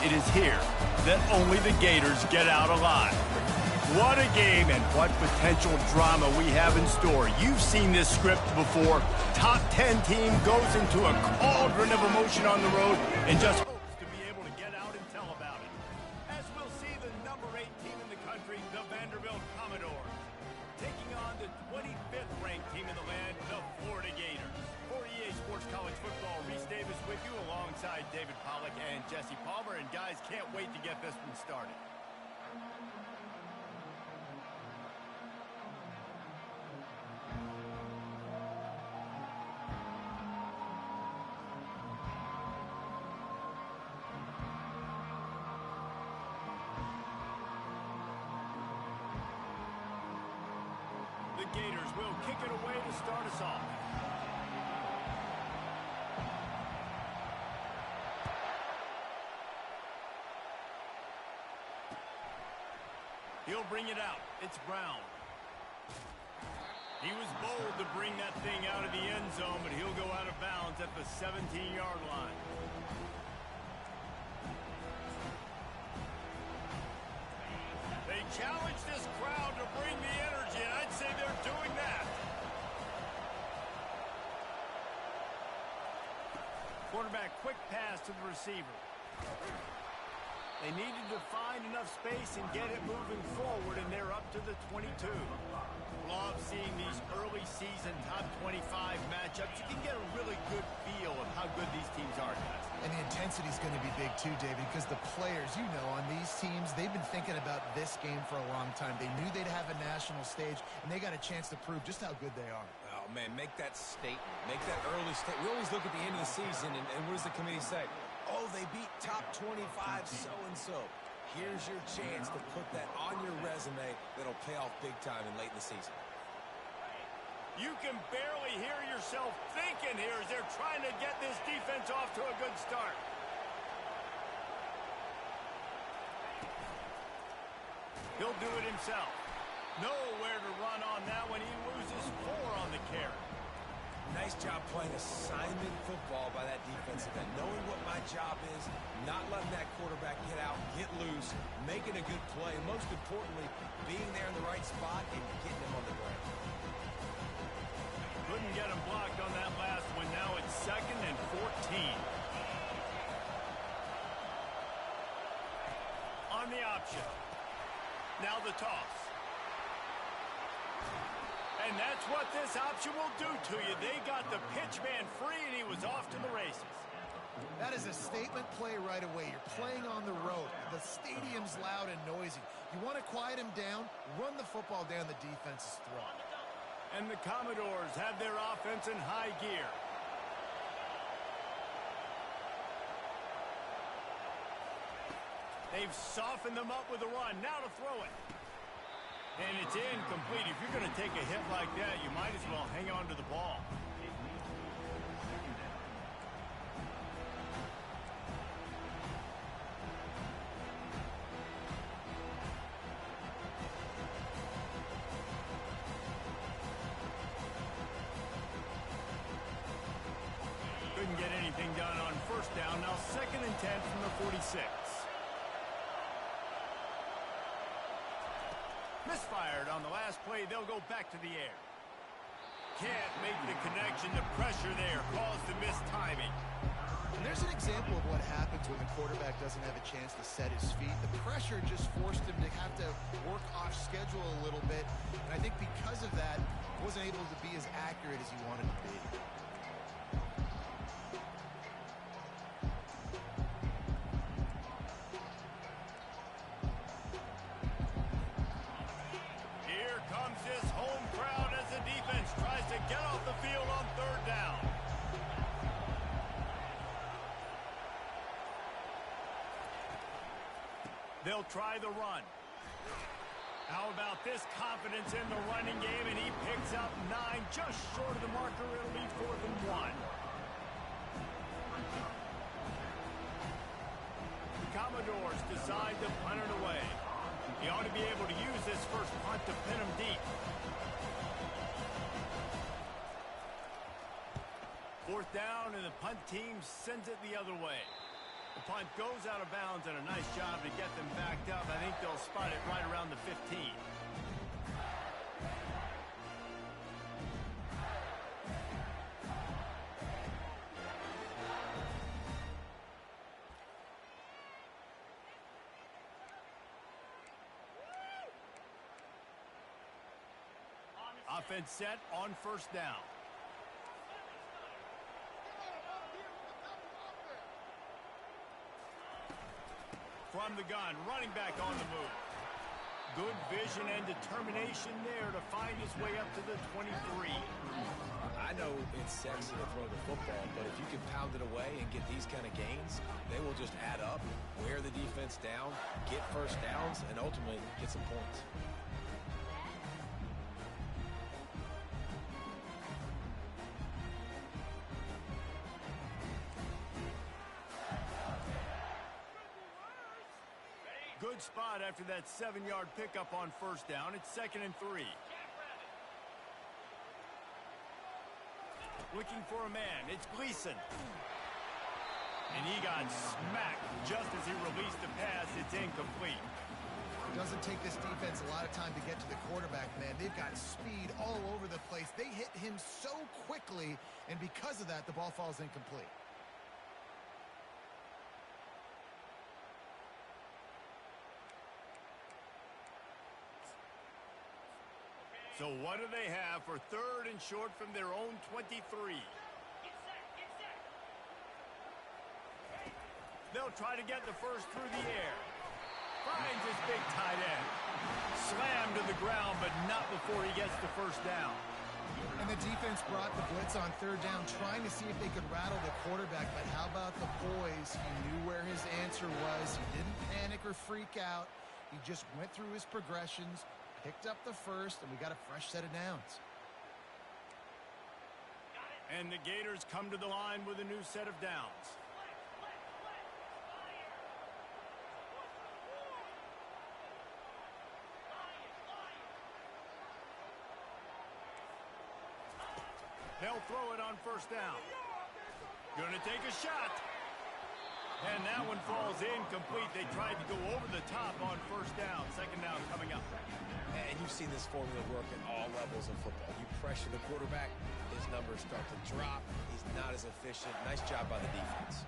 it is here that only the Gators get out alive. What a game and what potential drama we have in store. You've seen this script before. Top 10 team goes into a cauldron of emotion on the road and just hopes to be able to get out and tell about it. As we'll see the number 8 team in the country, the Vanderbilt Commodores, taking on the 25th ranked team in the land, the Florida Gators. For EA Sports College Football, Reese Davis with you alongside David Pollack and Jesse Palmer. And guys, can't wait to get this one started. The Gators will kick it away to start us off. He'll bring it out. It's Brown. He was bold to bring that thing out of the end zone, but he'll go out of bounds at the 17-yard line. They challenge this crowd to bring the energy, and I'd say they're doing that. Quarterback, quick pass to the receiver. They needed to find enough space and get it moving forward, and they're up to the 22. Love seeing these early season top 25 matchups. You can get a really good feel of how good these teams are, guys. And the intensity is going to be big too, David, because the players, you know, on these teams, they've been thinking about this game for a long time. They knew they'd have a national stage, and they got a chance to prove just how good they are. Oh, man, make that statement. Make that early statement. We always look at the end of the season, and what does the committee say? Oh, they beat top 25 so-and-so. Here's your chance to put that on your resume that'll pay off big time and late in the season. You can barely hear yourself thinking here as they're trying to get this defense off to a good start. He'll do it himself. Nowhere to run on that when he loses 4 on the carry. Nice job playing assignment football by that defensive end. Knowing what my job is, not letting that quarterback get out, get loose, making a good play, and most importantly, being there in the right spot and getting him on the ground. Couldn't get him blocked on that last one. Now it's 2nd and 14. On the option. Now the toss. And that's what this option will do to you. They got the pitch man free, and he was off to the races. That is a statement play right away. You're playing on the road. The stadium's loud and noisy. You want to quiet him down, run the football down the defense's throat. And the Commodores have their offense in high gear. They've softened them up with a run. Now to throw it. And it's incomplete. If you're going to take a hit like that, you might as well hang on to the ball. Couldn't get anything done on first down. Now 2nd and 10 from the 46. Misfired on the last play. They'll go back to the air. Can't make the connection. The pressure there caused the missed timing. And there's an example of what happens when the quarterback doesn't have a chance to set his feet. The pressure just forced him to have to work off schedule a little bit. And I think because of that, he wasn't able to be as accurate as he wanted to be. They'll try the run. How about this confidence in the running game, and he picks up 9, just short of the marker. It'll be 4th and 1. The Commodores decide to punt it away. He ought to be able to use this first punt to pin him deep. 4th down, and the punt team sends it the other way. The punt goes out of bounds, and a nice job to get them backed up. I think they'll spot it right around the 15. Offense set on first down. From the gun, running back on the move. Good vision and determination there to find his way up to the 23. I know it's sexy to throw the football, but if you can pound it away and get these kind of gains, they will just add up, wear the defense down, get first downs, and ultimately get some points. Good spot after that 7-yard pickup on first down. It's 2nd and 3. Looking for a man. It's Gleason. And he got smacked just as he released the pass. It's incomplete. It doesn't take this defense a lot of time to get to the quarterback, man. They've got speed all over the place. They hit him so quickly, and because of that, the ball falls incomplete. So what do they have for 3rd and short from their own 23? They'll try to get the first through the air. Finds his big tight end. Slammed to the ground, but not before he gets the first down. And the defense brought the blitz on 3rd down, trying to see if they could rattle the quarterback. But how about the poise? He knew where his answer was. He didn't panic or freak out. He just went through his progressions, picked up the first, and we got a fresh set of downs. And the Gators come to the line with a new set of downs. They'll throw it on first down. Gonna take a shot. And that one falls incomplete. They tried to go over the top on first down. 2nd down coming up. And you've seen this formula work at all levels of football. You pressure the quarterback, his numbers start to drop. He's not as efficient. Nice job by the defense.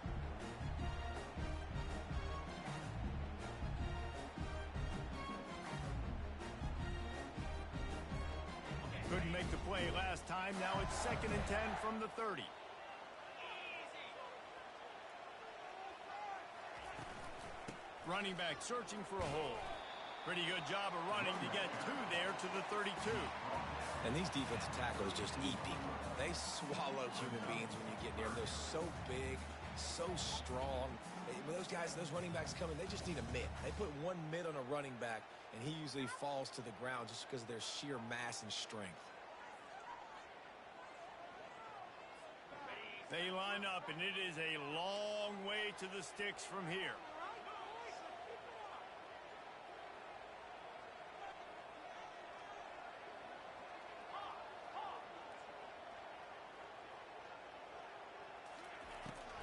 Couldn't make the play last time. Now it's 2nd and 10 from the 30. Running back searching for a hole. Pretty good job of running to get 2 there to the 32. And these defensive tackles just eat people. They swallow human beings when you get near them. They're so big, so strong. When those guys, those running backs come in, they just need a mitt. They put one mitt on a running back, and he usually falls to the ground just because of their sheer mass and strength. They line up, and it is a long way to the sticks from here.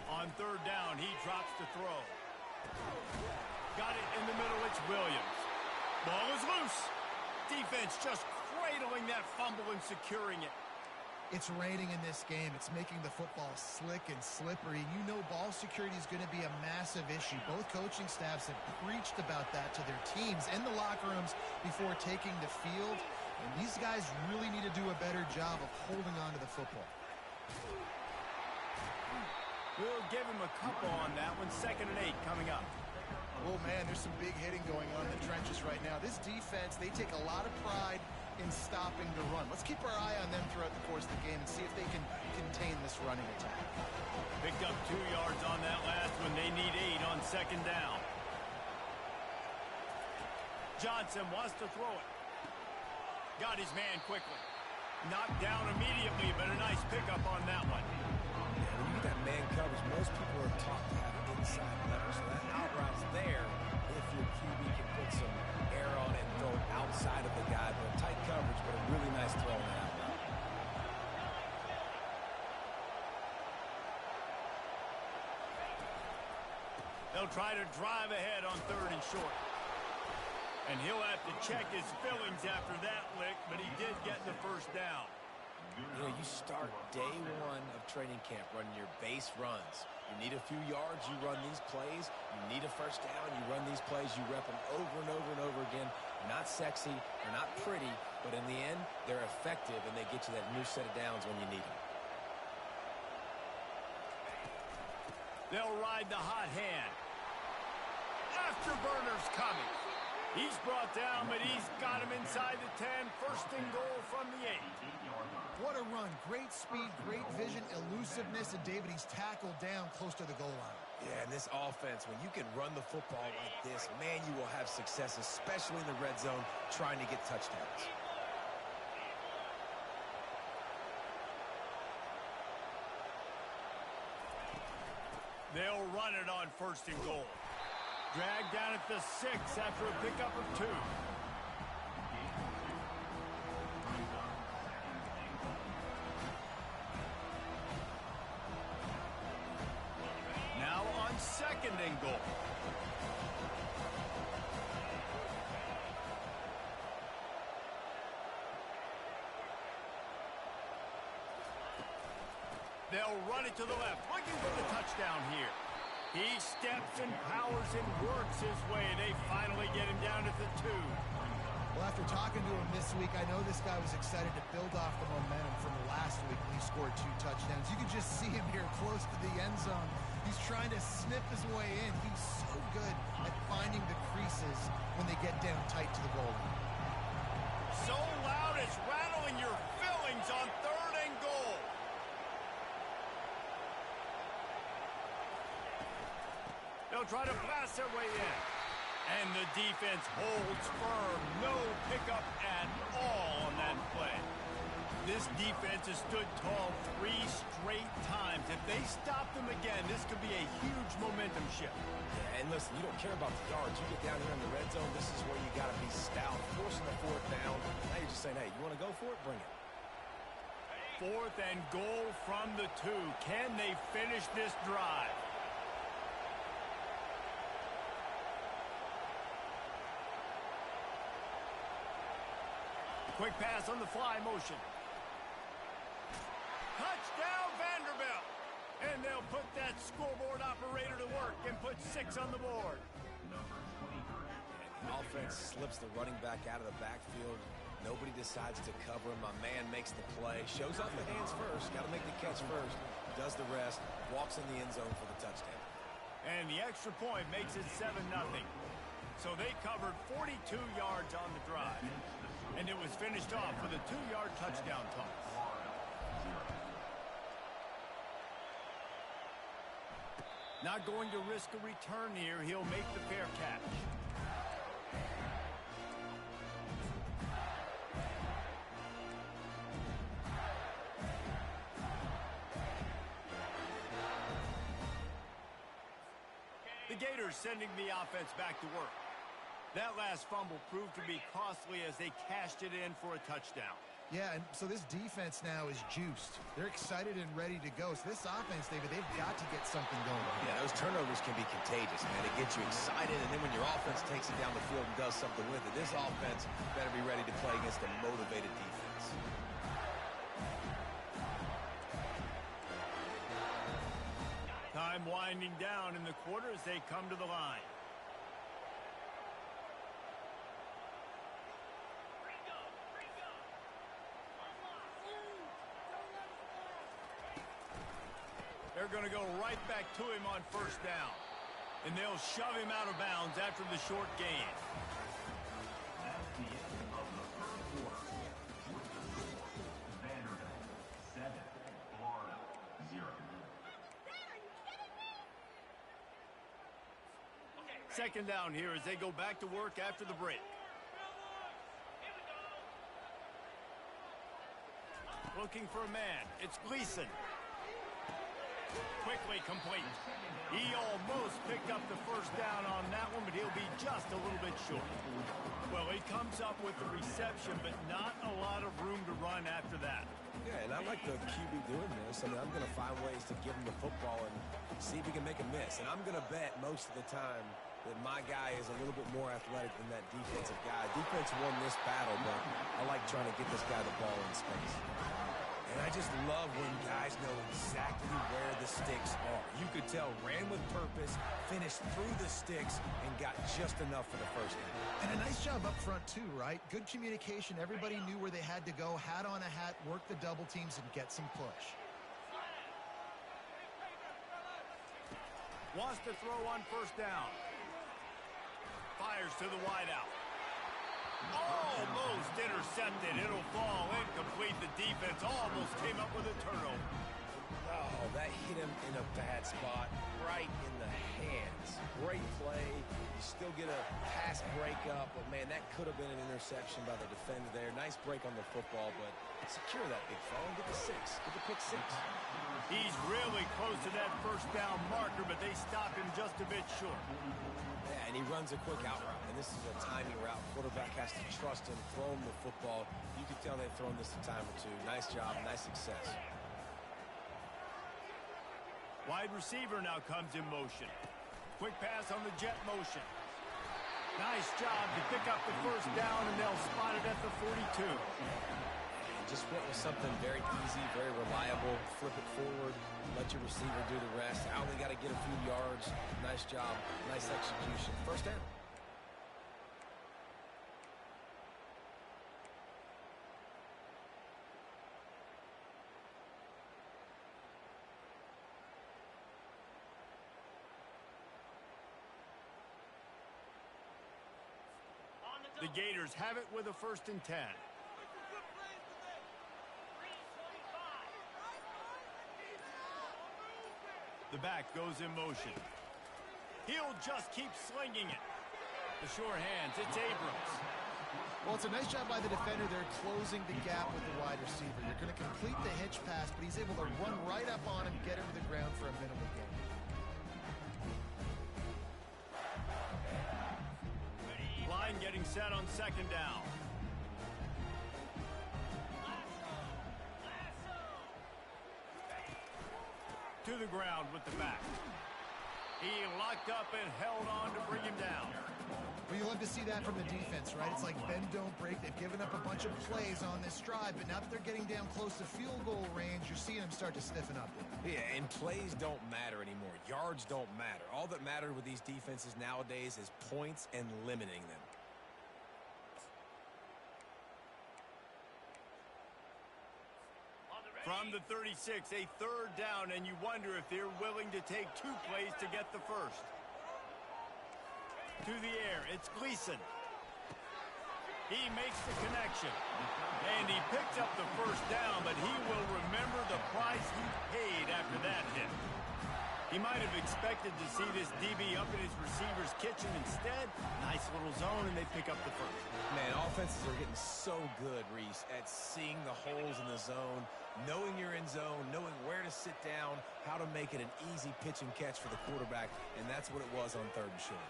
On 3rd down, he drops to throw. Got it in the middle, it's Williams. Ball is loose. Defense just cradling that fumble and securing it. It's raining in this game. It's making the football slick and slippery. You know ball security is going to be a massive issue. Both coaching staffs have preached about that to their teams in the locker rooms before taking the field. And these guys really need to do a better job of holding on to the football. We'll give him a couple on that one. 2nd and 8 coming up. Oh, man, there's some big hitting going on in the trenches right now. This defense, they take a lot of pride in stopping the run. Let's keep our eye on them throughout the course of the game and see if they can contain this running attack. Picked up 2 yards on that last one. They need 8 on 2nd down. Johnson wants to throw it. Got his man quickly. Knocked down immediately, but a nice pickup on that one. When you get that man coverage, most people are taught to have inside leverage. So that out route's there if your QB can put some air on it and throw it outside of the guy. But tight coverage, but a really nice throw on that out route. They'll try to drive ahead on 3rd and short. And he'll have to check his fillings after that lick, but he did get the first down. You know, you start day one of training camp running your base runs. You need a few yards, you run these plays. You need a first down, you run these plays. You rep them over and over and over again. They're not sexy, they're not pretty, but in the end, they're effective, and they get you that new set of downs when you need them. They'll ride the hot hand. Afterburner's coming. He's brought down, but he's got him inside the 10. 1st and goal from the 8. What a run. Great speed, great vision, elusiveness, and David, he's tackled down close to the goal line. Yeah, and this offense, when you can run the football like this, man, you will have success, especially in the red zone, trying to get touchdowns. They'll run it on 1st and goal. Dragged down at the 6 after a pickup of 2. Now on 2nd and goal. They'll run it to the left, looking for the touchdown here. He steps and powers and works his way. They finally get him down at the 2. Well, after talking to him this week, I know this guy was excited to build off the momentum from last week when he scored 2 touchdowns. You can just see him here close to the end zone. He's trying to snip his way in. He's so good at finding the creases when they get down tight to the goal line. So loud it's rattling your fillings on 3rd and goal. They'll try to pass their way in. And the defense holds firm. No pickup at all on that play. This defense has stood tall 3 straight times. If they stop them again, this could be a huge momentum shift. Yeah, and listen, you don't care about the yards. You get down here in the red zone, this is where you got to be stout, forcing the 4th down. Now you're just saying, hey, you want to go for it? Bring it. 4th and goal from the 2. Can they finish this drive? Quick pass on the fly motion. Touchdown, Vanderbilt. And they'll put that scoreboard operator to work and put 6 on the board. The offense slips the running back out of the backfield. Nobody decides to cover him. My man makes the play. Shows off the hands first. Got to make the catch first. Does the rest. Walks in the end zone for the touchdown. And the extra point makes it 7-0. So they covered 42 yards on the drive. And it was finished off with a 2-yard touchdown toss. Not going to risk a return here. He'll make the fair catch. The Gators sending the offense back to work. That last fumble proved to be costly as they cashed it in for a touchdown. Yeah, and so this defense now is juiced. They're excited and ready to go. So this offense, David, they've got to get something going. Yeah, those turnovers can be contagious, man. It gets you excited, and then when your offense takes it down the field and does something with it, this offense better be ready to play against a motivated defense. Time winding down in the quarter as they come to the line. They're going to go right back to him on 1st down. And they'll shove him out of bounds after the short gain. That's the end of the 1st quarter. Vanderbilt 7, Florida 0. Second down here as they go back to work after the break. Looking for a man. It's Gleason. Quickly complete. He almost picked up the 1st down on that one, but he'll be just a little bit short. Well, he comes up with the reception, but not a lot of room to run after that. Yeah, and I like the QB doing this. I mean, I'm going to find ways to give him the football and see if he can make a miss. And I'm going to bet most of the time that my guy is a little bit more athletic than that defensive guy. Defense won this battle, but I like trying to get this guy the ball in space. And I just love when guys know exactly where the sticks are. You could tell ran with purpose, finished through the sticks, and got just enough for the first down. And a nice job up front, too, right? Good communication. Everybody knew where they had to go, hat on a hat, work the double teams, and get some push. Wants to throw on first down. Fires to the wideout. Almost intercepted. It'll fall incomplete. The defense almost came up with a turnover. Oh, that hit him in a bad spot, right in the hands. Great play. You still get a pass breakup, but, man, that could have been an interception by the defender there. Nice break on the football, but secure that big fella and get the six. Get the pick six. He's really close to that first down marker, but they stop him just a bit short. Yeah, and he runs a quick out route, and this is a timing route. Quarterback has to trust him, throw him the football. You can tell they've thrown this a time or two. Nice job, nice success. Wide receiver now comes in motion. Quick pass on the jet motion. Nice job to pick up the first down, and they'll spot it at the 42. And just went with something very easy, very reliable. Flip it forward, let your receiver do the rest. I only got to get a few yards. Nice job, nice execution. First down. The Gators have it with a 1st and 10. The back goes in motion. He'll just keep slinging it. The sure hands, it's Abrams. Well, it's a nice job by the defender there, closing the gap with the wide receiver. You're going to complete the hitch pass, but he's able to run right up on him, get him to the ground for a minimal gain. Line getting set on 2nd down. To the ground with the back. He locked up and held on to bring him down. Well, you love to see that from the defense, right? It's like bend, don't break. They've given up a bunch of plays on this drive, but now that they're getting down close to field goal range, you're seeing them start to stiffen up. Yeah, and plays don't matter anymore. Yards don't matter. All that matters with these defenses nowadays is points and limiting them. From the 36, a 3rd down, and you wonder if they're willing to take 2 plays to get the first. To the air, it's Gleason. He makes the connection, and he picks up the first down, but he will remember the price he paid after that hit. He might have expected to see this DB up in his receiver's kitchen. Instead, nice little zone, and they pick up the first. Man, offenses are getting so good, Reese, at seeing the holes in the zone, knowing you're in zone, knowing where to sit down, how to make it an easy pitch and catch for the quarterback, and that's what it was on 3rd and short.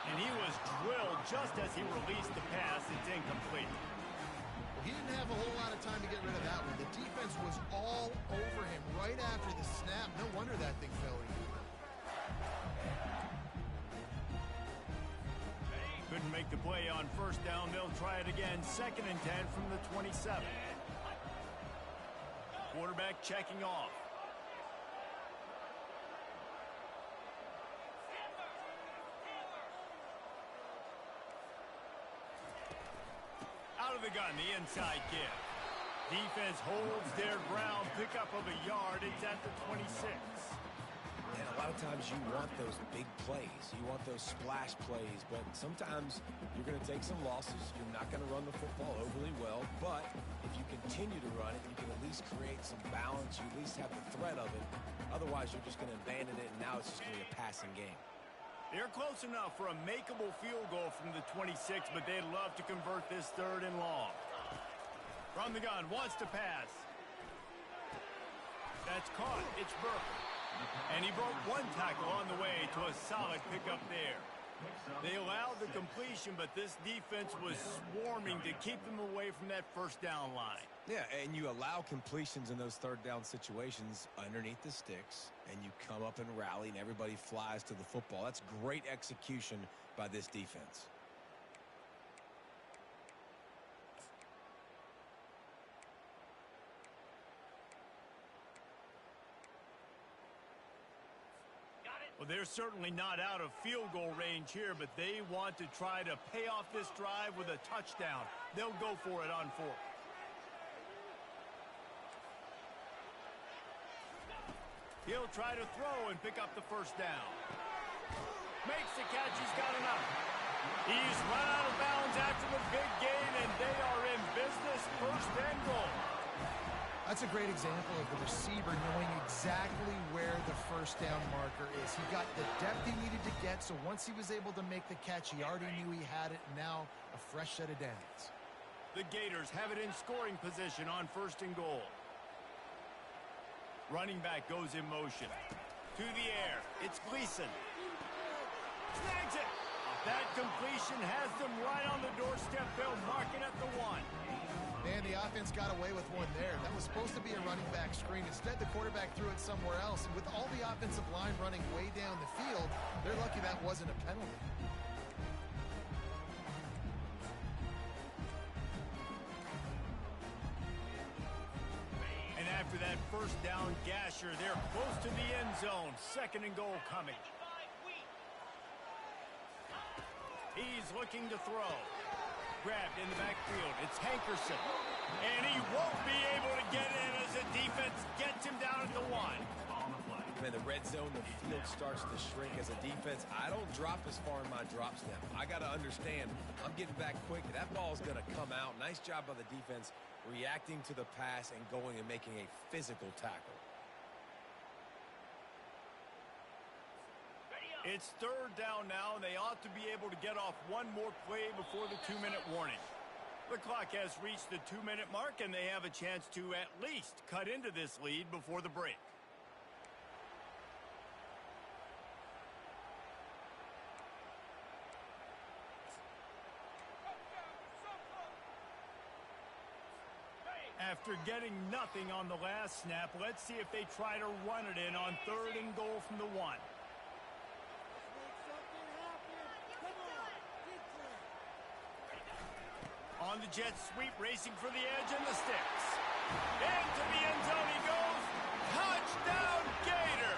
And he was drilled just as he released the pass. It's incomplete. He didn't have a whole lot of time to get rid of that one. The defense was all over him right after the snap. No wonder that thing fell in. Couldn't make the play on 1st down. They'll try it again. 2nd and 10 from the 27. Quarterback checking off. Out of the gun, the inside give. Defense holds their ground, pick up of a yard. It's at the 26. And a lot of times you want those big plays. You want those splash plays, but sometimes you're going to take some losses. You're not going to run the football overly well, but if you continue to run it, you can at least create some balance. You at least have the threat of it. Otherwise, you're just going to abandon it, and now it's just going to be a passing game. They're close enough for a makeable field goal from the 26, but they'd love to convert this 3rd and long. From the gun, wants to pass. That's caught. It's Burke. And he broke 1 tackle on the way to a solid pickup there. They allowed the completion, but this defense was swarming to keep them away from that first down line. Yeah, and you allow completions in those third down situations underneath the sticks, and you come up and rally, and everybody flies to the football. That's great execution by this defense. Well, they're certainly not out of field goal range here, but they want to try to pay off this drive with a touchdown. They'll go for it on fourth. He'll try to throw and pick up the first down. Makes the catch. He's got enough. He's run out of bounds after the big gain, and they are in business. First and goal. That's a great example of the receiver knowing exactly where the first down marker is. He got the depth he needed to get, so once he was able to make the catch, he already knew he had it, and now a fresh set of downs. The Gators have it in scoring position on first and goal. Running back goes in motion. To the air. It's Gleason. Snags it. That completion has them right on the doorstep. They'll mark it at the 1. Man, the offense got away with one there. That was supposed to be a running back screen. Instead, the quarterback threw it somewhere else. And with all the offensive line running way down the field, they're lucky that wasn't a penalty. And after that first down gasher, they're close to the end zone. Second and goal coming. He's looking to throw. Grabbed in the backfield. It's Hankerson. And he won't be able to get in as the defense gets him down at the 1. Man, the red zone, the field starts to shrink as a defense. I don't drop as far in my drop step. I got to understand, I'm getting back quick. That ball's going to come out. Nice job by the defense reacting to the pass and going and making a physical tackle. It's third down now, and they ought to be able to get off one more play before the 2-minute warning. The clock has reached the 2-minute mark, and they have a chance to at least cut into this lead before the break. After getting nothing on the last snap, let's see if they try to run it in on third and goal from the 1. On the jet sweep, racing for the edge and the sticks. Into the end zone he goes. Touchdown, Gator!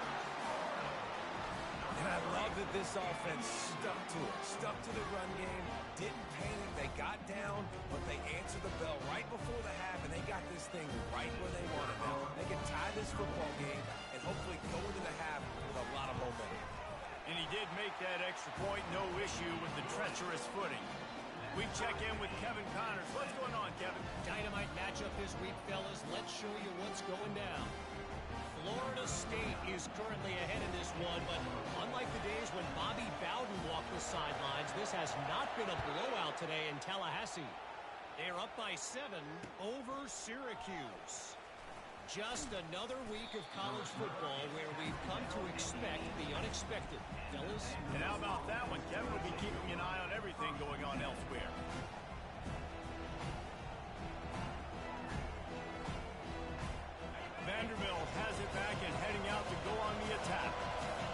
And I love that this offense stuck to it. Stuck to the run game. Didn't panic. They got down, but they answered the bell right before the half, and they got this thing right where they wanted now. They can tie this football game and hopefully go into the half with a lot of momentum. And he did make that extra point. No issue with the treacherous footing. We check in with Kevin Connors. What's going on, Kevin? Dynamite matchup this week, fellas. Let's show you what's going down. Florida State is currently ahead in this one, but unlike the days when Bobby Bowden walked the sidelines, this has not been a blowout today in Tallahassee. They're up by 7 over Syracuse. Just another week of college football where we've come to expect the unexpected. Fellas? And how about that one? Kevin will be keeping an eye on everything going on elsewhere. Vanderbilt has it back and heading out to go on the attack.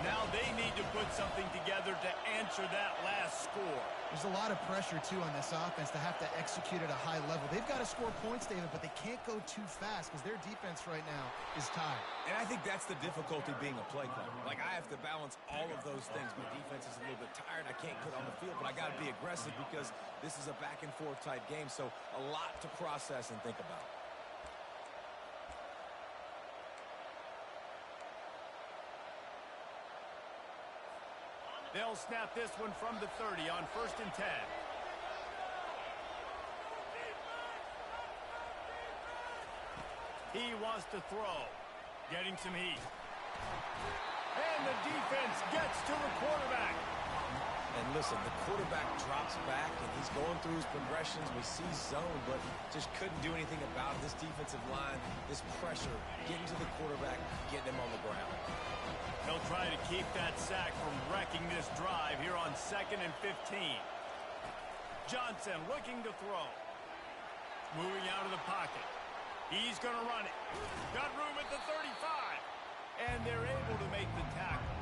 Now they need to put something together to answer that last score. There's a lot of pressure, too, on this offense to have to execute at a high level. They've got to score points, David, but they can't go too fast because their defense right now is tired. And I think that's the difficulty being a play caller. Like, I have to balance all of those things. My defense is a little bit tired. I can't put on the field, but I got to be aggressive because this is a back-and-forth type game, so a lot to process and think about. They'll snap this one from the 30 on 1st and 10. He wants to throw. Getting some heat. And the defense gets to the quarterback. And listen, the quarterback drops back, and he's going through his progressions. We see zone, but just couldn't do anything about it. This defensive line, this pressure, getting to the quarterback, getting him on the ground. They'll try to keep that sack from wrecking this drive here on 2nd and 15. Johnson looking to throw. Moving out of the pocket. He's going to run it. Got room at the 35. And they're able to make the tackle.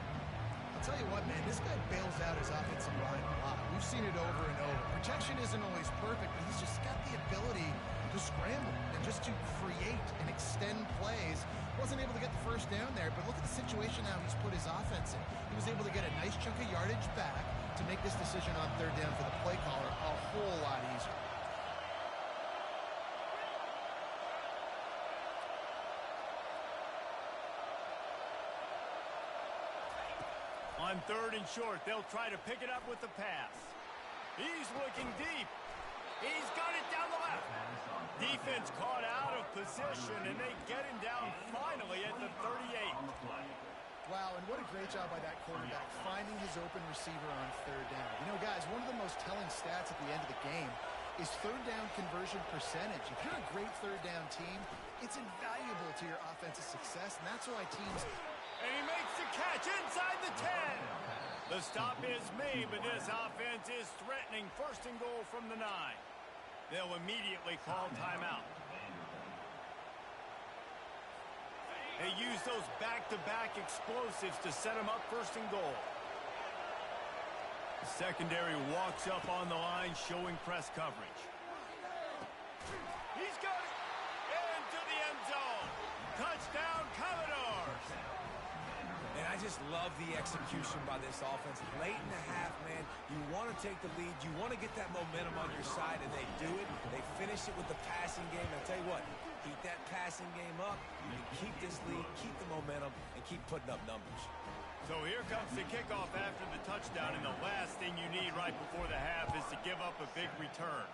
I'll tell you what, man, this guy bails out his offensive line a lot. We've seen it over and over. Protection isn't always perfect, but he's just got the ability to scramble and just to create and extend plays. Wasn't able to get the first down there, but look at the situation now he's put his offense in. He was able to get a nice chunk of yardage back to make this decision on 3rd down for the play caller a whole lot easier. On 3rd and short, they'll try to pick it up with the pass. He's looking deep. He's got it down the left. Defense caught out of position, and they get him down finally at the 38. Wow, and what a great job by that quarterback, finding his open receiver on 3rd down. You know, guys, one of the most telling stats at the end of the game is 3rd down conversion percentage. If you're a great 3rd down team, it's invaluable to your offensive success, and that's why teams... And he makes the catch inside the 10. The stop is made, but this offense is threatening 1st and goal from the 9. They'll immediately call timeout. They use those back-to-back explosives to set them up 1st and goal. The secondary walks up on the line, showing press coverage. He's got it into the end zone. Touchdown, Commodores. And I just love the execution by this offense. Late in the half, man, you want to take the lead. You want to get that momentum on your side, and they do it. They finish it with the passing game. I tell you what, keep that passing game up. You keep this lead, keep the momentum, and keep putting up numbers. So here comes the kickoff after the touchdown, and the last thing you need right before the half is to give up a big return.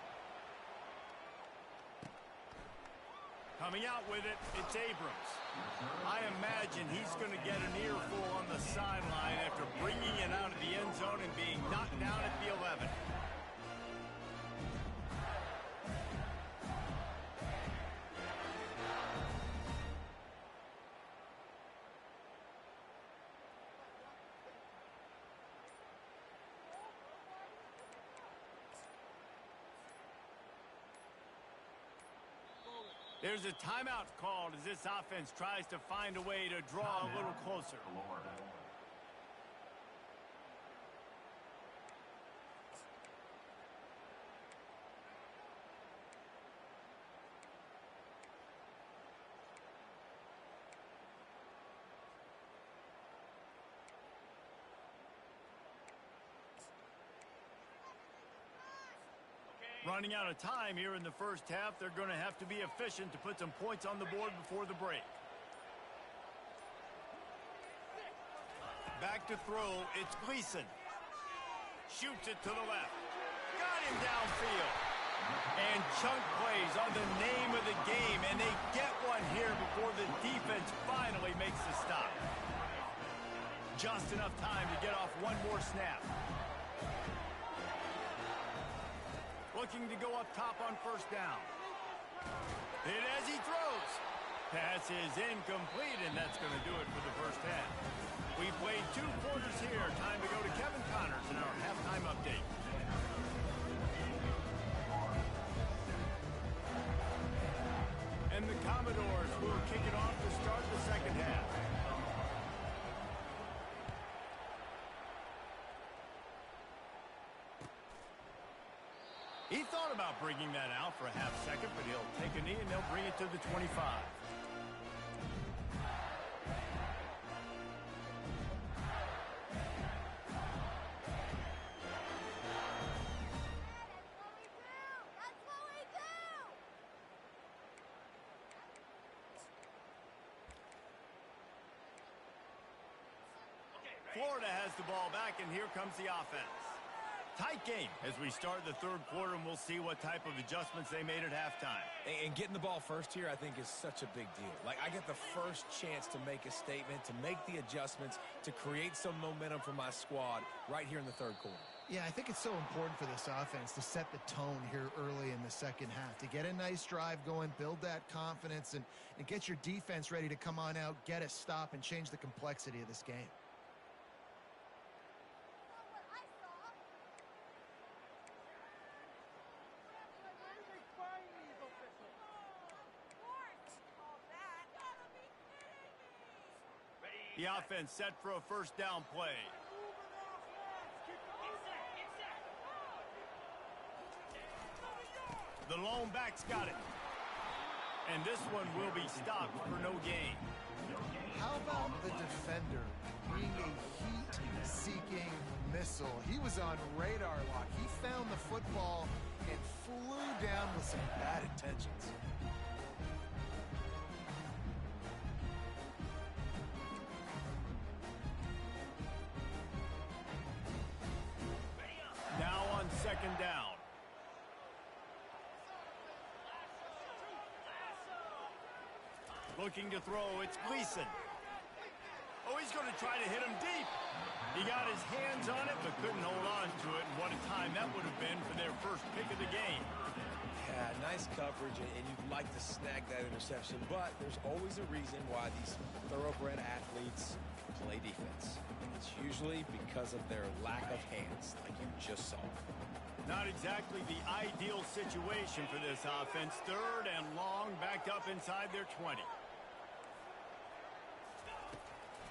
Coming out with it, it's Abrams. I imagine he's going to get an earful on the sideline after bringing it out of the end zone and being knocked down at the 11. There's a timeout called as this offense tries to find a way to draw a little closer. Running out of time here in the first half, they're going to have to be efficient to put some points on the board before the break. Back to throw, it's Gleason. Shoots it to the left. Got him downfield. And chunk plays are the name of the game, and they get one here before the defense finally makes the stop. Just enough time to get off one more snap. Looking to go up top on 1st down. Hit as he throws. Pass is incomplete, and that's going to do it for the first half. We played 2 quarters here. Time to go to Kevin Connors in our halftime update. And the Commodores will kick it off to start the second half. He thought about bringing that out for a half second, but he'll take a knee and they'll bring it to the 25. Florida has the ball back, and here comes the offense. Tight game as we start the 3rd quarter, and we'll see what type of adjustments they made at halftime. And getting the ball first here, I think, is such a big deal. Like, I get the first chance to make a statement, to make the adjustments, to create some momentum for my squad right here in the 3rd quarter. Yeah, I think it's so important for this offense to set the tone here early in the second half, to get a nice drive going, build that confidence, and get your defense ready to come on out, get a stop, and change the complexity of this game. The offense set for a first down play. The lone back's got it. And this one will be stopped for no gain. How about the defender being a heat-seeking missile? He was on radar lock. He found the football and flew down with some bad intentions. Now on second down. Looking to throw, it's Gleason. Oh, he's going to try to hit him deep. He got his hands on it, but couldn't hold on to it. And what a time that would have been for their first pick of the game. Yeah, nice coverage, and you'd like to snag that interception, but there's always a reason why these thoroughbred athletes play defense. It's usually because of their lack of hands, like you just saw. Not exactly the ideal situation for this offense. Third and long, back up inside their 20.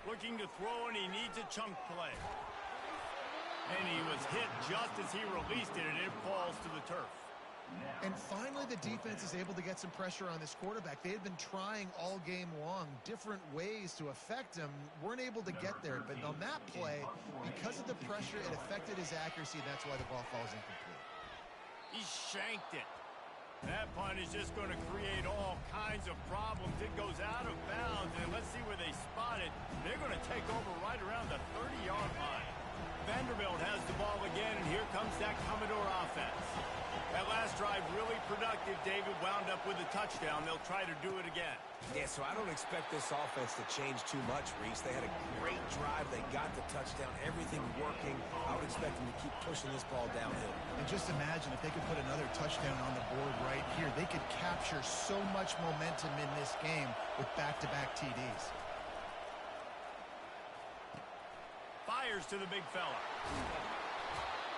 Looking to throw, and he needs a chunk play. And he was hit just as he released it, and it falls to the turf. And finally, the defense is able to get some pressure on this quarterback. They had been trying all game long, different ways to affect him, weren't able to get there. But on that play, because of the pressure, it affected his accuracy, and that's why the ball falls incomplete. He shanked it. That punt is just going to create all kinds of problems. It goes out of bounds, and let's see where they spot it. They're going to take over right around the 30-yard line. Vanderbilt has the ball again, and here comes that Commodore offense. That last drive really productive. David wound up with a touchdown. They'll try to do it again. Yeah, so I don't expect this offense to change too much, Reese. They had a great drive. They got the touchdown. Everything working. I would expect them to keep pushing this ball downhill. And just imagine if they could put another touchdown on the board right here. They could capture so much momentum in this game with back-to-back TDs. Fires to the big fella.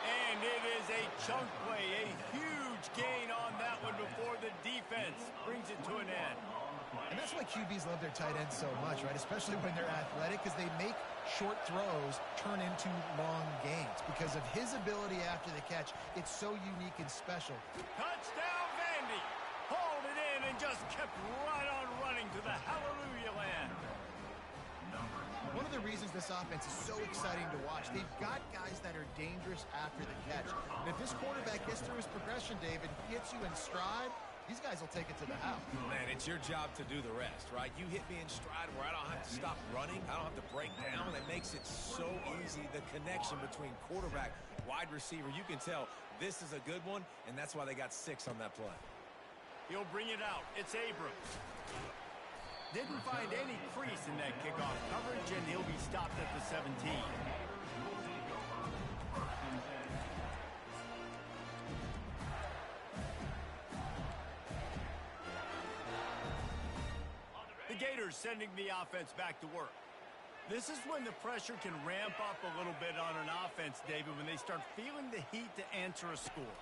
And it is a chunk play, a huge gain on that one before the defense brings it to an end. And that's why QBs love their tight ends so much, right? Especially when they're athletic, because they make short throws turn into long gains. Because of his ability after the catch, it's so unique and special. Touchdown, Vandy! Hauled it in and just kept right on running to the hallelujah land. One of the reasons this offense is so exciting to watch, they've got guys that are dangerous after the catch. And if this quarterback gets through his progression, David, gets you in stride, these guys will take it to the house. Man, it's your job to do the rest, right? You hit me in stride where I don't have to stop running. I don't have to break down. It makes it so easy, the connection between quarterback, wide receiver. You can tell this is a good one, and that's why they got 6 on that play. He'll bring it out. It's Abrams. Didn't find any crease in that kickoff coverage, and he'll be stopped at the 17. The Gators sending the offense back to work. This is when the pressure can ramp up a little bit on an offense, David, when they start feeling the heat to answer a score.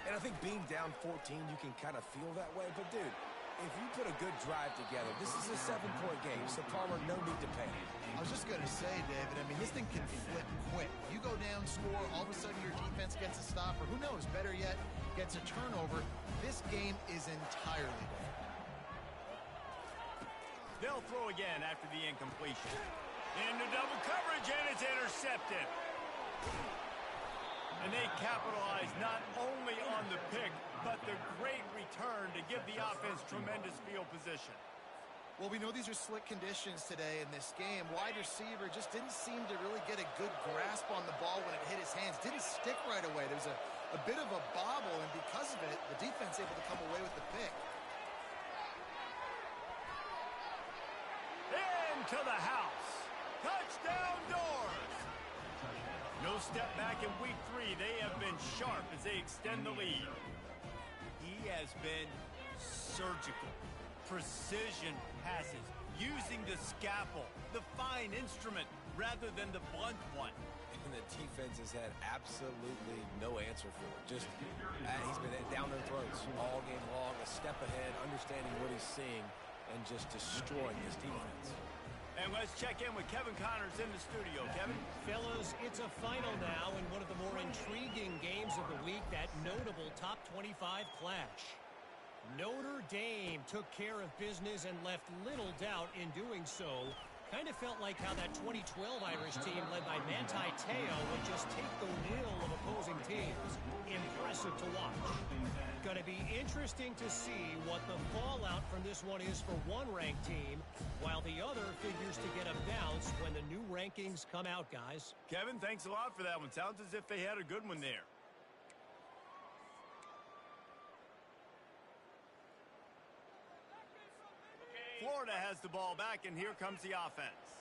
And I think being down 14, you can kind of feel that way. But, dude, if you put a good drive together, this is a 7-point game, so Palmer, no need to panic. I was just going to say, David, I mean, this thing can flip quick. You go down, score, all of a sudden your defense gets a stop, or who knows, better yet, gets a turnover. This game is entirely different. They'll throw again after the incompletion. Into double coverage, and it's intercepted. And they capitalize not only on the pick, but the great return to give the offense tremendous field position. Well, we know these are slick conditions today in this game. Wide receiver just didn't seem to really get a good grasp on the ball when it hit his hands. Didn't stick right away. There was a bit of a bobble, and because of it, the defense able to come away with the pick. Into the house. Touchdown Doors. No step back in week 3. They have been sharp as they extend the lead. He has been surgical. Precision passes, using the scalpel, the fine instrument, rather than the blunt one. And the defense has had absolutely no answer for it. Just, he's been down their throats all game long, a step ahead, understanding what he's seeing, and just destroying his defense. And let's check in with Kevin Connors in the studio. Kevin? Fellas, it's a final now in one of the more intriguing games of the week, that notable top 25 clash. Notre Dame took care of business and left little doubt in doing so. Kind of felt like how that 2012 Irish team led by Manti Te'o would just take the will of opposing teams. Impressive to watch. Going to be interesting to see what the fallout from this one is for one ranked team, while the other figures to get a bounce when the new rankings come out, guys. Kevin, thanks a lot for that one. Sounds as if they had a good one there. Florida has the ball back, and here comes the offense.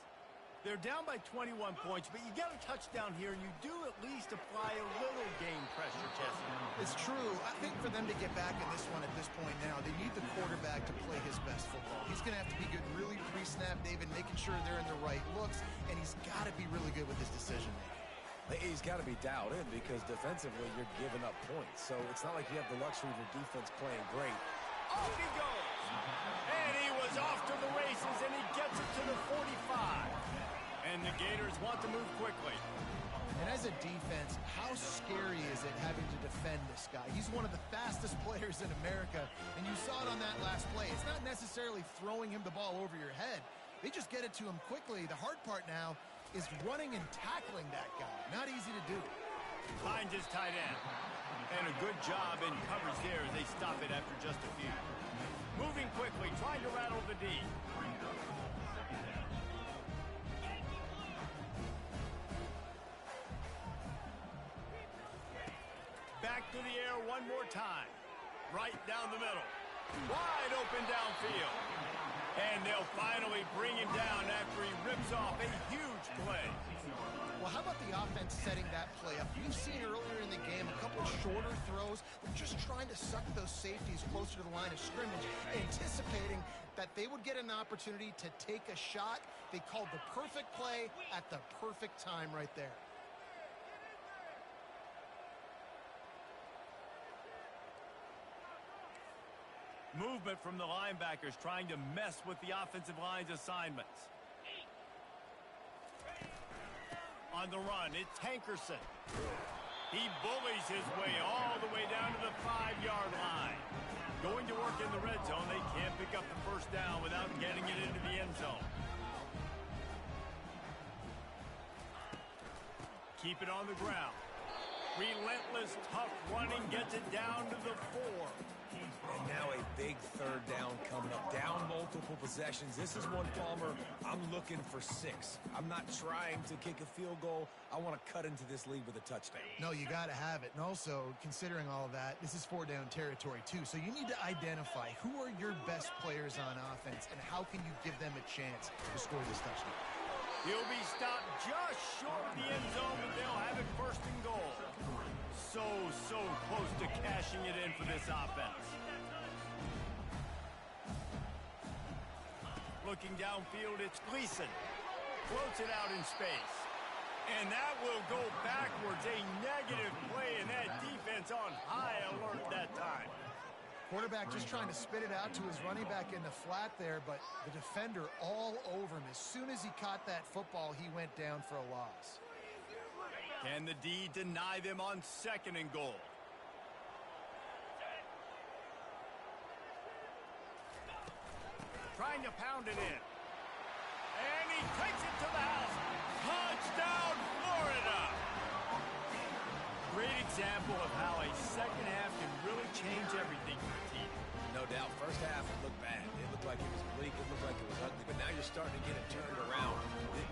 They're down by 21 points, but you get a touchdown here, and you do at least apply a little game pressure, Jesse. It's true. I think for them to get back in this one at this point now, they need the quarterback to play his best football. He's going to have to be good really pre-snap, David, making sure they're in the right looks, and he's got to be really good with his decision-making. He's got to be dialed in because defensively you're giving up points. So it's not like you have the luxury of your defense playing great. Off he goes. And he was off to the races, and he gets it to the 45. And the Gators want to move quickly. And as a defense, how scary is it having to defend this guy? He's one of the fastest players in America, and you saw it on that last play. It's not necessarily throwing him the ball over your head. They just get it to him quickly. The hard part now is running and tackling that guy. Not easy to do. Finds his tight end. And a good job in coverage there as they stop it after just a few. Moving quickly, trying to rattle the D. Back to the air one more time. Right down the middle. Wide open downfield. And they'll finally bring him down after he rips off a huge play. Well, how about the offense setting that play up? We've seen earlier in the game a couple of shorter throws. They're just trying to suck those safeties closer to the line of scrimmage, anticipating that they would get an opportunity to take a shot. They called the perfect play at the perfect time right there. Movement from the linebackers trying to mess with the offensive line's assignments. On the run, it's Hankerson. He bullies his way all the way down to the 5-yard line. Going to work in the red zone, they can't pick up the first down without getting it into the end zone. Keep it on the ground. Relentless, tough running gets it down to the 4. And now a big third down coming up. Down multiple possessions. This is one, Palmer, I'm looking for 6. I'm not trying to kick a field goal. I want to cut into this lead with a touchdown. No, you got to have it. And also, considering all of that, this is 4-down territory too. So you need to identify who are your best players on offense and how can you give them a chance to score this touchdown. He'll be stopped just short of the end zone, but they'll have it first and goal. So close to cashing it in for this offense. Looking downfield, it's Gleason. Floats it out in space. And that will go backwards. A negative play, and that defense on high alert that time. Quarterback just trying to spit it out to his running back in the flat there, but the defender all over him. As soon as he caught that football, he went down for a loss. Can the D deny them on 2nd and goal? Trying to pound it in. And he takes it to the house. Touchdown, Florida! Great example of how a second half can really change everything for a team. No doubt. First half, it looked bad. It looked like it was bleak. It looked like it was ugly. But now you're starting to get it turned around.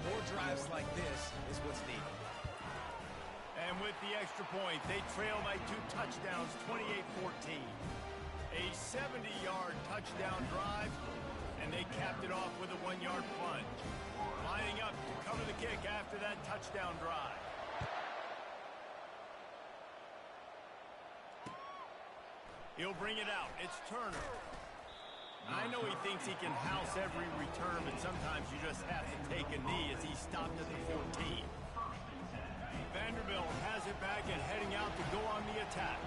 More drives like this is what's needed. And with the extra point, they trail by 2 touchdowns, 28-14. A 70-yard touchdown drive, and they capped it off with a 1-yard plunge. Lining up to cover the kick after that touchdown drive. He'll bring it out. It's Turner. I know he thinks he can house every return, but sometimes you just have to take a knee as he's stopped at the 14. Vanderbilt has it back and heading out to go on the attack.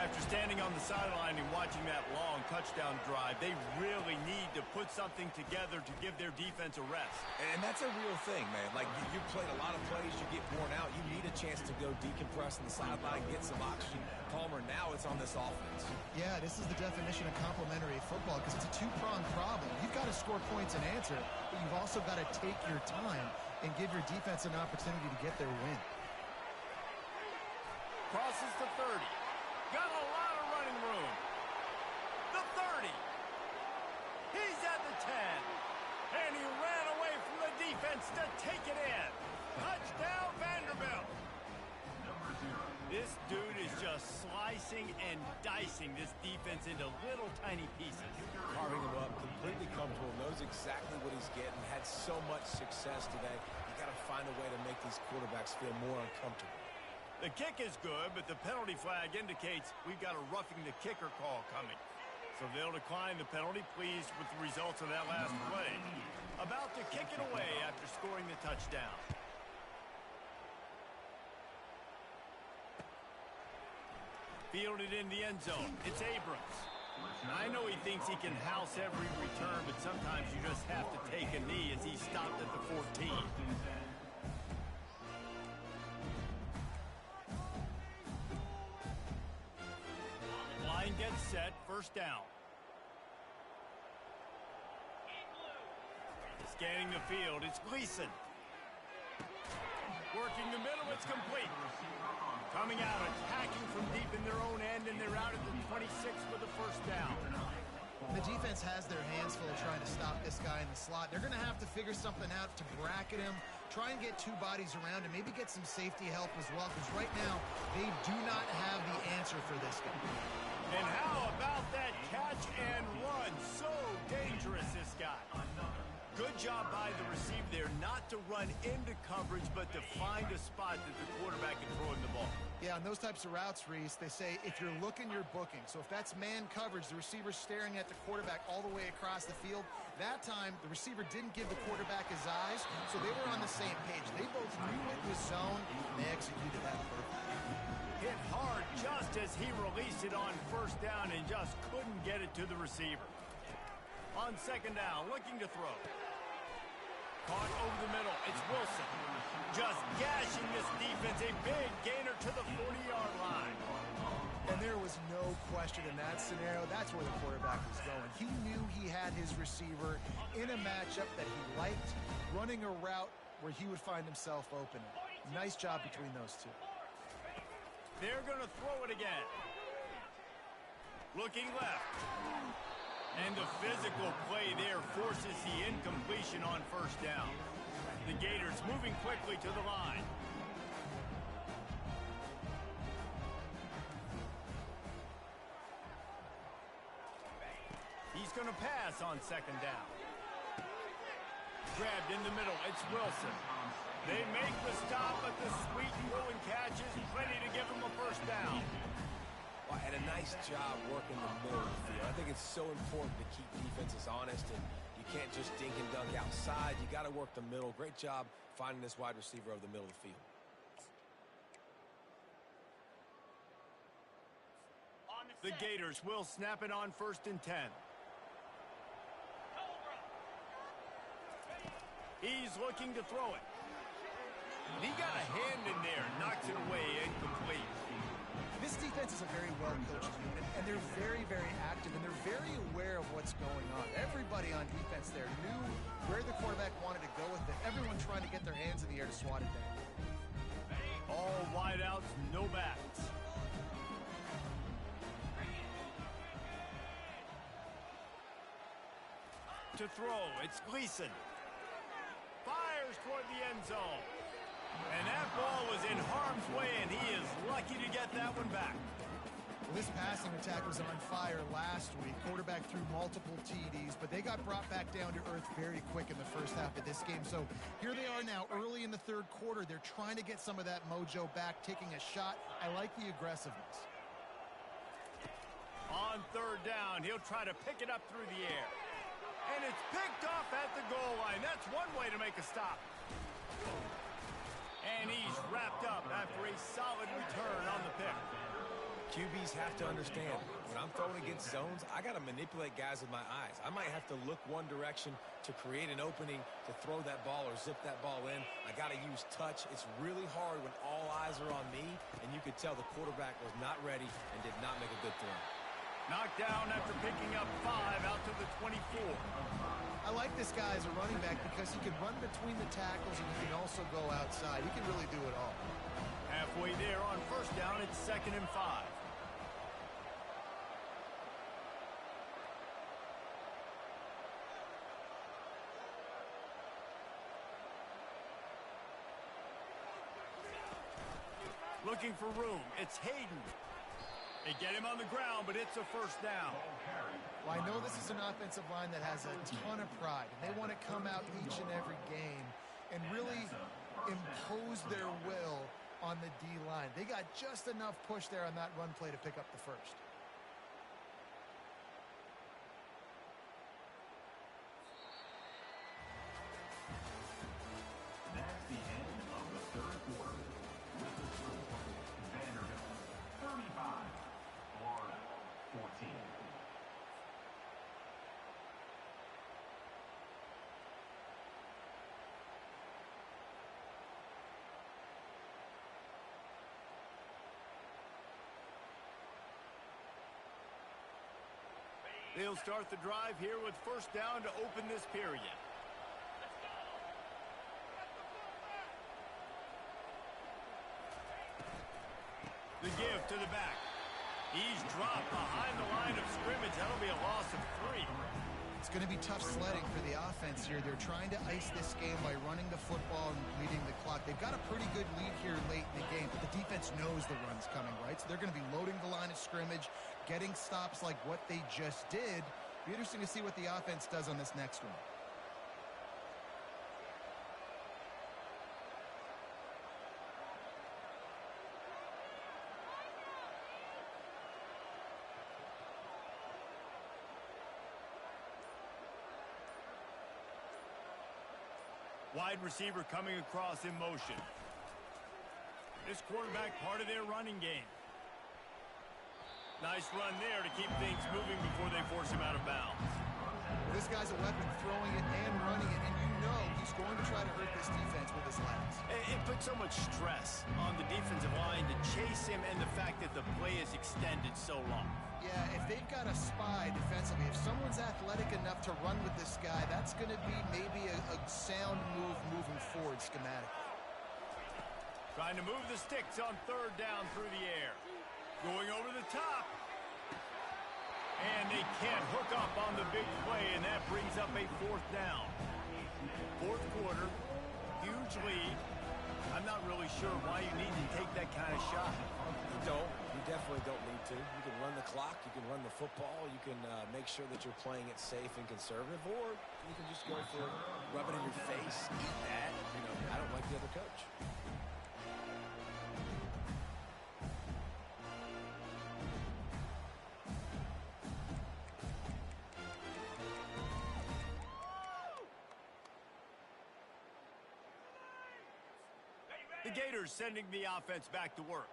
After standing on the sideline and watching that long touchdown drive, they really need to put something together to give their defense a rest. And that's a real thing, man. Like, you played a lot of plays, you get worn out. You need a chance to go decompress on the sideline, get some oxygen. Palmer, now it's on this offense. Yeah, this is the definition of complementary football because it's a two-pronged problem. You've got to score points and answer, but you've also got to take your time and give your defense an opportunity to get their win. Crosses to 30. Got a lot of running room. The 30. He's at the 10. And he ran away from the defense to take it in. Touchdown, Vanderbilt. This dude is just slicing and dicing this defense into little tiny pieces. Carving him up, completely comfortable, knows exactly what he's getting, had so much success today. You got to find a way to make these quarterbacks feel more uncomfortable. The kick is good, but the penalty flag indicates we've got a roughing the kicker call coming. So they'll decline the penalty, pleased with the results of that last play. About to kick it away after scoring the touchdown. Fielded in the end zone. It's Abrams. I know he thinks he can house every return, but sometimes you just have to take a knee as he stopped at the 14. Line gets set, first down. Scanning the field, it's Gleason. Working the middle, it's complete. Coming out, attacking from deep in their own end, and they're out at the 26 for the first down. The defense has their hands full trying to stop this guy in the slot. They're going to have to figure something out to bracket him, try and get two bodies around him, maybe get some safety help as well, because right now they do not have the answer for this guy. And how about that catch and run? So dangerous, this guy. Good job by the receiver there not to run into coverage, but to find a spot that the quarterback can throw him the ball. Yeah, on those types of routes, Reese, they say if you're looking, you're booking. So if that's man coverage, the receiver's staring at the quarterback all the way across the field. That time, the receiver didn't give the quarterback his eyes, so they were on the same page. They both knew it was zone, and they executed that perfectly. Hit hard just as he released it on first down and just couldn't get it to the receiver. On second down, looking to throw. Caught over the middle. It's Wilson. Just gashing this defense. A big gainer to the 40-yard line. And there was no question in that scenario. That's where the quarterback was going. He knew he had his receiver in a matchup that he liked, running a route where he would find himself open. Nice job between those two. They're going to throw it again. Looking left. And the physical play there forces the incompletion on first down. The Gators moving quickly to the line. He's going to pass on second down. Grabbed in the middle. It's Wilson. They make the stop, but the sweet throwing catch is plenty to give them a first down. Well, and a nice job working the middle of the field. I think it's so important to keep defenses honest, and you can't just dink and dunk outside. You got to work the middle. Great job finding this wide receiver over the middle of the field. The Gators will snap it on first and 10. He's looking to throw it. He got a hand in there, knocks it away, incomplete. This defense is a very well-coached unit, and they're very, very active, and they're very aware of what's going on. Everybody on defense there knew where the quarterback wanted to go with it. Everyone trying to get their hands in the air to swat it down. All wideouts, no backs. To throw, it's Gleason. Fires toward the end zone. And that ball was in harm's way, and he is lucky to get that one back. Well, this passing attack was on fire last week. Quarterback threw multiple TDs, but they got brought back down to earth very quick in the first half of this game. So here they are now, early in the third quarter. They're trying to get some of that mojo back, taking a shot. I like the aggressiveness. On third down, he'll try to pick it up through the air. And it's picked off at the goal line. That's one way to make a stop. And he's wrapped up after a solid return on the pick. QBs have to understand, when I'm throwing against zones, I got to manipulate guys with my eyes. I might have to look one direction to create an opening to throw that ball or zip that ball in. I got to use touch. It's really hard when all eyes are on me, and you could tell the quarterback was not ready and did not make a good throw. Knocked down after picking up 5 out to the 24. I like this guy as a running back because he can run between the tackles and he can also go outside. He can really do it all. Halfway there on first down, it's 2nd and 5. Looking for room. It's Hayden. They get him on the ground, but it's a first down. Well, I know this is an offensive line that has a ton of pride. And they want to come out each and every game and really impose their will on the D-line. They got just enough push there on that run play to pick up the first. That's the end of the third quarter. With the score, Vanderbilt 35, Florida 14. They'll start the drive here with first down to open this period. The give to the back. He's dropped behind the line of scrimmage. That'll be a loss of 3. It's going to be tough sledding for the offense here. They're trying to ice this game by running the football and leading the clock. They've got a pretty good lead here late in the game, but the defense knows the run's coming, right? So they're going to be loading the line of scrimmage, getting stops like what they just did. Be interesting to see what the offense does on this next one. Wide receiver coming across in motion. This quarterback part of their running game. Nice run there to keep things moving before they force him out of bounds. This guy's a weapon, throwing it and running it, and you know he's going to try to hurt this defense with his legs. It puts so much stress on the defensive line to chase him and the fact that the play is extended so long. Yeah, if they've got a spy defensively, if someone's athletic enough to run with this guy, that's going to be maybe a sound move moving forward schematically. Trying to move the sticks on third down through the air. Going over the top. And they can't hook up on the big play, and that brings up a fourth down. Fourth quarter, huge lead. I'm not really sure why you need to take that kind of shot. You don't. You definitely don't need to. You can run the clock. You can run the football. You can make sure that you're playing it safe and conservative, or you can just go for rub it in your face, eat that. You know, I don't like the other coach. The Gators sending the offense back to work.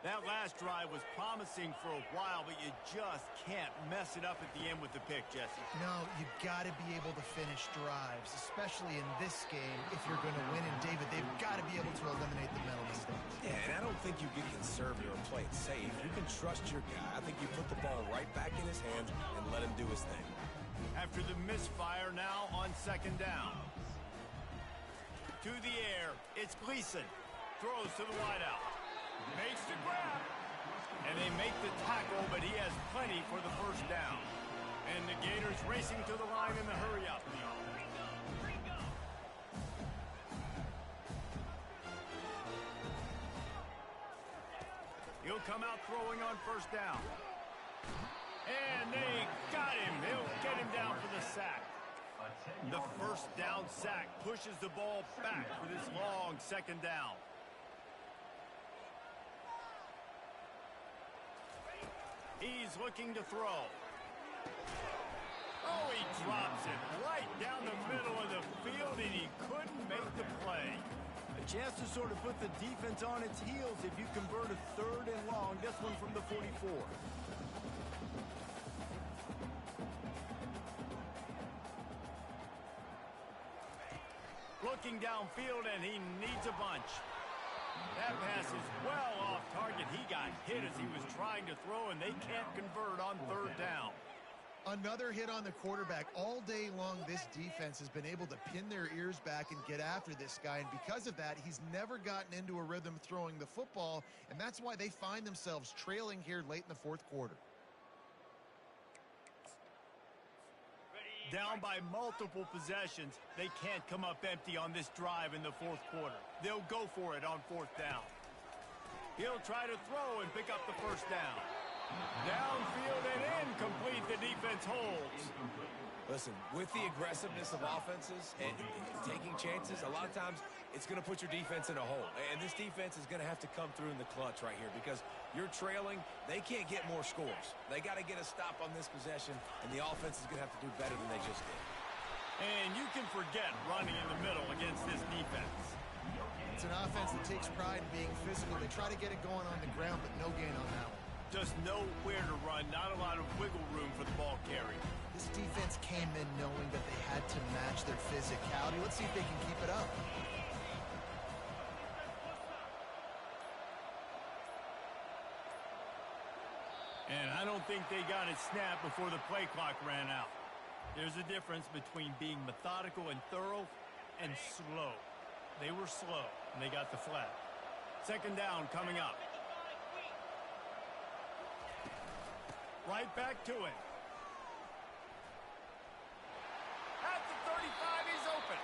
That last drive was promising for a while, but you just can't mess it up at the end with the pick, Jesse. No, you got to be able to finish drives, especially in this game if you're going to win. And, David, they've got to be able to eliminate the mental mistakes. Yeah, and I don't think you get conservative or play it safe. You can trust your guy. I think you put the ball right back in his hands and let him do his thing. After the misfire, now on second down. To the air, it's Gleason. Throws to the wideout. Makes the grab. And they make the tackle, but he has plenty for the first down. And the Gators racing to the line in the hurry-up. He'll come out throwing on first down. And they got him. They'll get him down for the sack. The first down sack pushes the ball back for this long second down. He's looking to throw. Oh, he drops it right down the middle of the field, and he couldn't make the play. Chance to sort of put the defense on its heels if you convert a 3rd and long. This one from the 44. Looking downfield, and he needs a bunch. That pass is well off target. He got hit as he was trying to throw, and they can't convert on 3rd down. Another hit on the quarterback. All day long, this defense has been able to pin their ears back and get after this guy, and because of that, he's never gotten into a rhythm throwing the football, and that's why they find themselves trailing here late in the 4th quarter. Down by multiple possessions, they can't come up empty on this drive in the 4th quarter. They'll go for it on 4th down. He'll try to throw and pick up the 1st down. Downfield and incomplete. The defense holds. Listen, with the aggressiveness of offenses and taking chances, a lot of times it's going to put your defense in a hole. And this defense is going to have to come through in the clutch right here because you're trailing. They can't get more scores. They got to get a stop on this possession, and the offense is going to have to do better than they just did. And you can forget running in the middle against this defense. It's an offense that takes pride in being physical. They try to get it going on the ground, but no gain on that one. Just know where to run, not a lot of wiggle room for the ball carrier. This defense came in knowing that they had to match their physicality. Let's see if they can keep it up. And I don't think they got it snapped before the play clock ran out. There's a difference between being methodical and thorough and slow. They were slow, and they got the flag. 2nd down coming up. Right back to him. At the 35, he's open.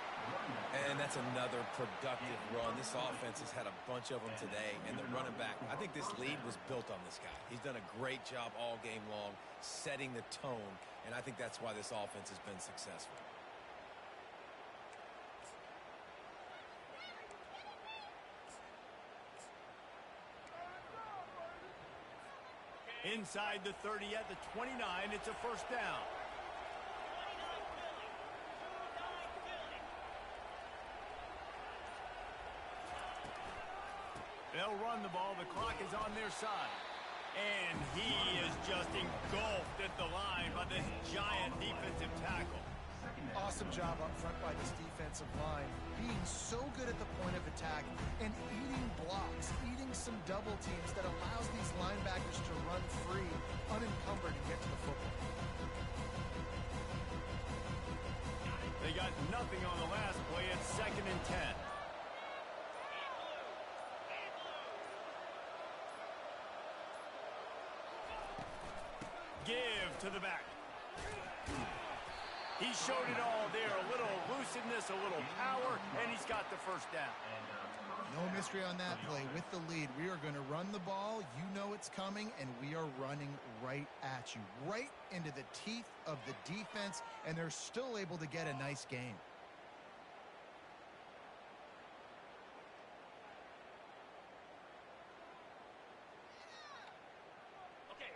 And that's another productive run. This offense has had a bunch of them today, and the running back, I think this lead was built on this guy. He's done a great job all game long setting the tone, and I think that's why this offense has been successful. Inside the 30 at the 29, it's a 1st down. They'll run the ball. The clock is on their side. And he is just engulfed at the line by this giant defensive tackle. Awesome job up front by this defensive line, being so good at the point of attack and eating blocks, eating some double teams that allows these linebackers to run free, unencumbered, and get to the football. They got nothing on the last play. It's 2nd and 10. Give to the back. He showed it all there. A little elusiveness, a little power, and he's got the 1st down. No mystery on that play. With the lead, we are going to run the ball. You know it's coming, and we are running right at you, right into the teeth of the defense, and they're still able to get a nice game.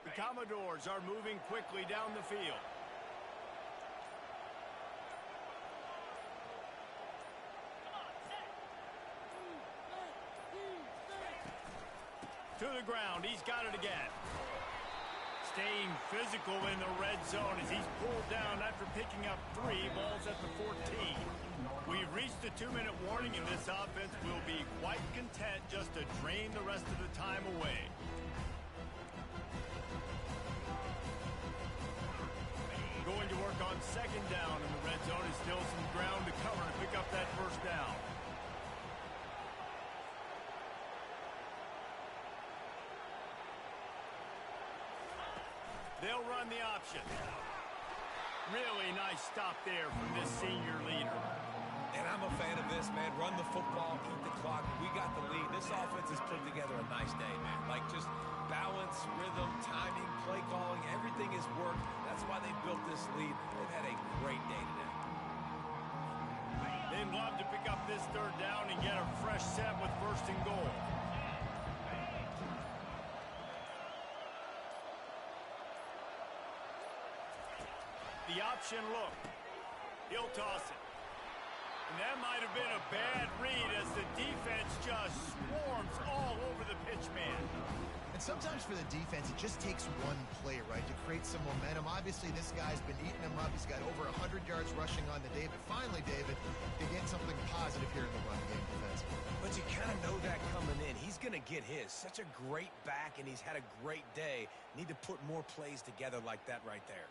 The Commodores are moving quickly down the field. To the ground. He's got it again. Staying physical in the red zone as he's pulled down after picking up 3 balls at the 14. We've reached the 2-minute warning, and this offense will be quite content just to drain the rest of the time away. Going to work on 2nd down in the red zone. Is still some ground to cover to pick up that 1st down. They'll run the option. Really nice stop there from this senior leader. And I'm a fan of this, man. Run the football, eat the clock. We got the lead. This offense has put together a nice day, man. Like just balance, rhythm, timing, play calling, everything has worked. That's why they built this lead. They've had a great day today. They'd love to pick up this 3rd down and get a fresh set with 1st and goal. The option look. He'll toss it. And that might have been a bad read as the defense just swarms all over the pitch man. And sometimes for the defense, it just takes one play, right, to create some momentum. Obviously, this guy's been eating them up. He's got over 100 yards rushing on the day. But finally, David, they get something positive here in the run game defensively. But you kind of know that coming in. He's going to get his. Such a great back, and he's had a great day. Need to put more plays together like that right there.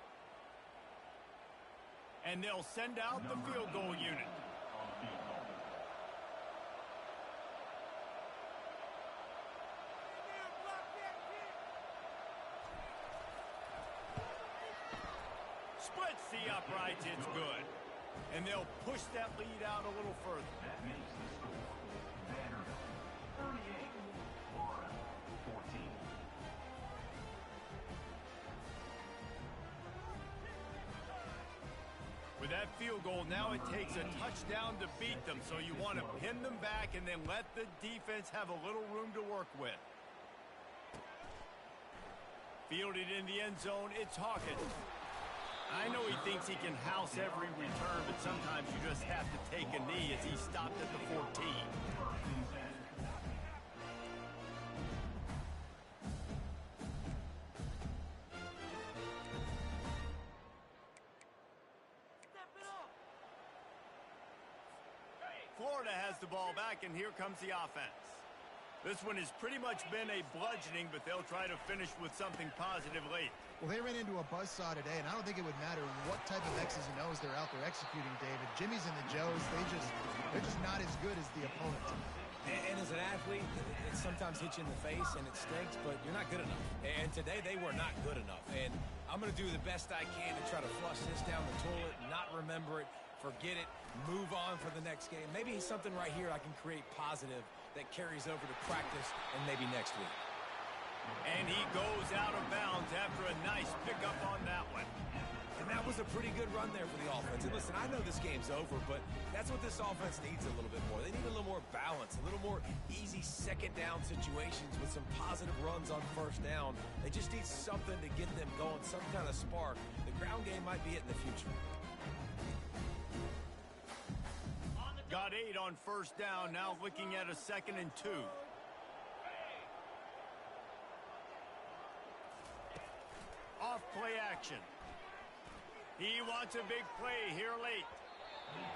And they'll send out the field goal unit. Splits the uprights, it's good. And they'll push that lead out a little further. That makes the score Vanderbilt 38, Florida 14. With that field goal, now it takes a touchdown to beat them, so you want to pin them back and then let the defense have a little room to work with. Fielded in the end zone, it's Hawkins. I know he thinks he can house every return, but sometimes you just have to take a knee as he stopped at the 14. Florida has the ball back, and here comes the offense. This one has pretty much been a bludgeoning, but they'll try to finish with something positive late. Well, they ran into a buzzsaw today, and I don't think it would matter what type of X's and O's they're out there executing, David. Jimmy's and the Joes, they're just not as good as the opponent. And as an athlete, it sometimes hits you in the face and it stinks, but you're not good enough. And today they were not good enough. And I'm going to do the best I can to try to flush this down the toilet, not remember it, forget it, move on for the next game. Maybe something right here I can create positive that carries over to practice and maybe next week. And he goes out of bounds after a nice pickup on that one. And that was a pretty good run there for the offense. And listen, I know this game's over, but that's what this offense needs a little bit more. They need a little more balance, a little more easy second down situations with some positive runs on first down. They just need something to get them going, some kind of spark. The ground game might be it in the future. Got 8 on first down, now looking at a 2nd and 2. Off play action. He wants a big play here late.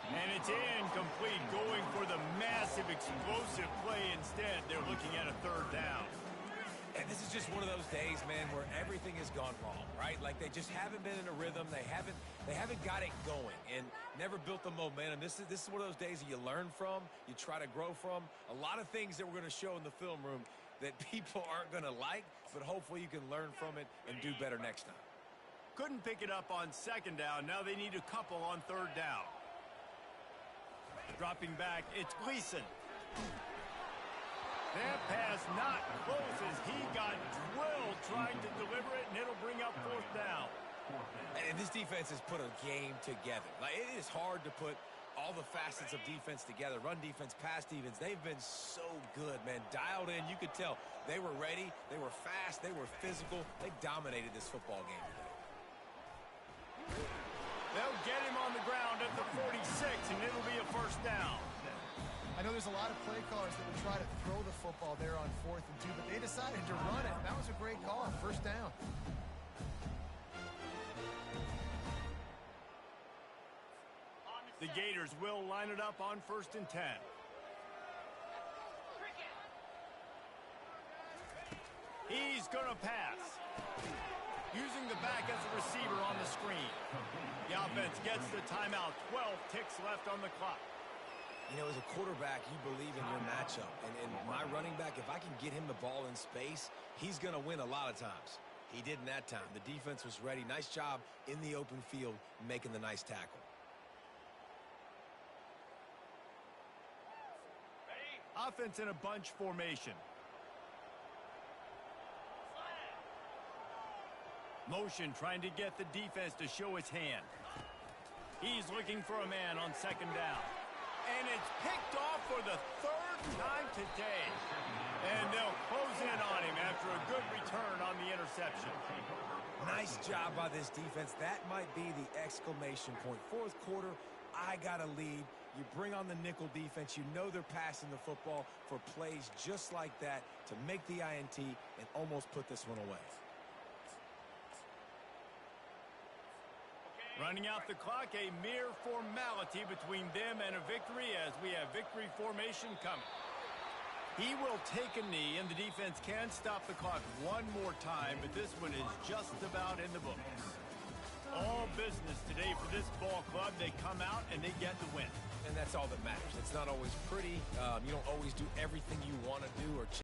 And it's incomplete, going for the massive explosive play instead. They're looking at a 3rd down. And this is just one of those days, man, where everything has gone wrong, right? Like they just haven't been in a rhythm. They haven't got it going and never built the momentum. This is one of those days that you learn from, you try to grow from. A lot of things that we're going to show in the film room that people aren't going to like, but hopefully you can learn from it and do better next time. Couldn't pick it up on 2nd down. Now they need a couple on 3rd down. Dropping back, it's Gleason. That pass not close as he got drilled trying to deliver it, and it'll bring up 4th down. And this defense has put a game together. Like, it is hard to put all the facets of defense together. Run defense, pass defense. They've been so good, man. Dialed in. You could tell they were ready. They were fast. They were physical. They dominated this football game today. They'll get him on the ground at the 46, and it'll be a 1st down. I know there's a lot of play callers that would try to throw the football there on 4th and 2, but they decided to run it. That was a great call. 1st down. The Gators will line it up on 1st and 10. He's going to pass. Using the back as a receiver on the screen. The offense gets the timeout. 12 ticks left on the clock. You know, as a quarterback, you believe in your matchup. And my running back, if I can get him the ball in space, he's going to win a lot of times. He did in that time. The defense was ready. Nice job in the open field making the nice tackle. Offense in a bunch formation. Motion trying to get the defense to show his hand. He's looking for a man on 2nd down. And it's picked off for the 3rd time today. And they'll close in on him after a good return on the interception. Nice job by this defense. That might be the exclamation point. 4th quarter, I got a lead. You bring on the nickel defense. You know they're passing the football for plays just like that to make the INT and almost put this one away. Running out the clock, a mere formality between them and a victory as we have victory formation coming. He will take a knee, and the defense can stop the clock one more time, but this one is just about in the books. All business today for this ball club. They come out and they get the win. And that's all that matters. It's not always pretty. You don't always do everything you want to do or